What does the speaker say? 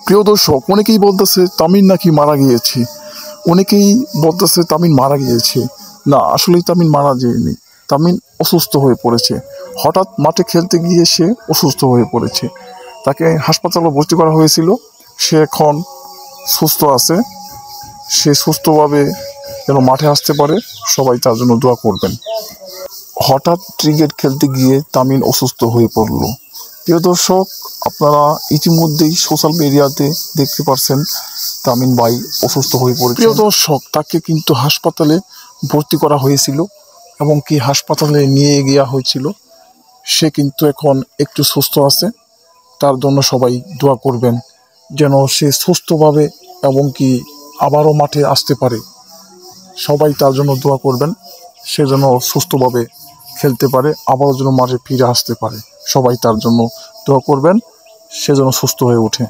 প্রিয় দর্শক, অনেকেই বলতেছে তামিম নাকি মারা গিয়েছে, অনেকেই বলতেছে তামিম মারা গিয়েছে। না, আসলে তামিম মারা যায়নি। তামিম অসুস্থ হয়ে পড়েছে। হঠাৎ মাঠে খেলতে গিয়ে সে অসুস্থ হয়ে পড়েছে। তাকে হাসপাতালে ভর্তি করা হয়েছিল। সে এখন সুস্থ আছে। সে সুস্থভাবে যেন মাঠে আসতে পারে, সবাই তার জন্য দোয়া করবেন। হঠাৎ ক্রিকেট খেলতে গিয়ে তামিম অসুস্থ হয়ে পড়ল। প্রিয় দর্শক, আপনারা ইতিমধ্যেই সোশ্যাল মিডিয়াতে দেখতে পাচ্ছেন তামিম ভাই অসুস্থ হয়ে পড়েছে। প্রিয় দর্শক, তাকে কিন্তু হাসপাতালে ভর্তি করা হয়েছিল এবং কি হাসপাতালে নিয়ে গিয়া হয়েছিল। সে কিন্তু এখন একটু সুস্থ আছে। তার জন্য সবাই দোয়া করবেন যেন সে সুস্থভাবে এবং কি আবারও মাঠে আসতে পারে। সবাই তার জন্য দোয়া করবেন, সে যেন সুস্থভাবে খেলতে পারে, আবারও যেন মাঠে ফিরে আসতে পারে। সবাই তার জন্য দোয়া করবেন, সে যেন সুস্থ হয়ে ওঠে।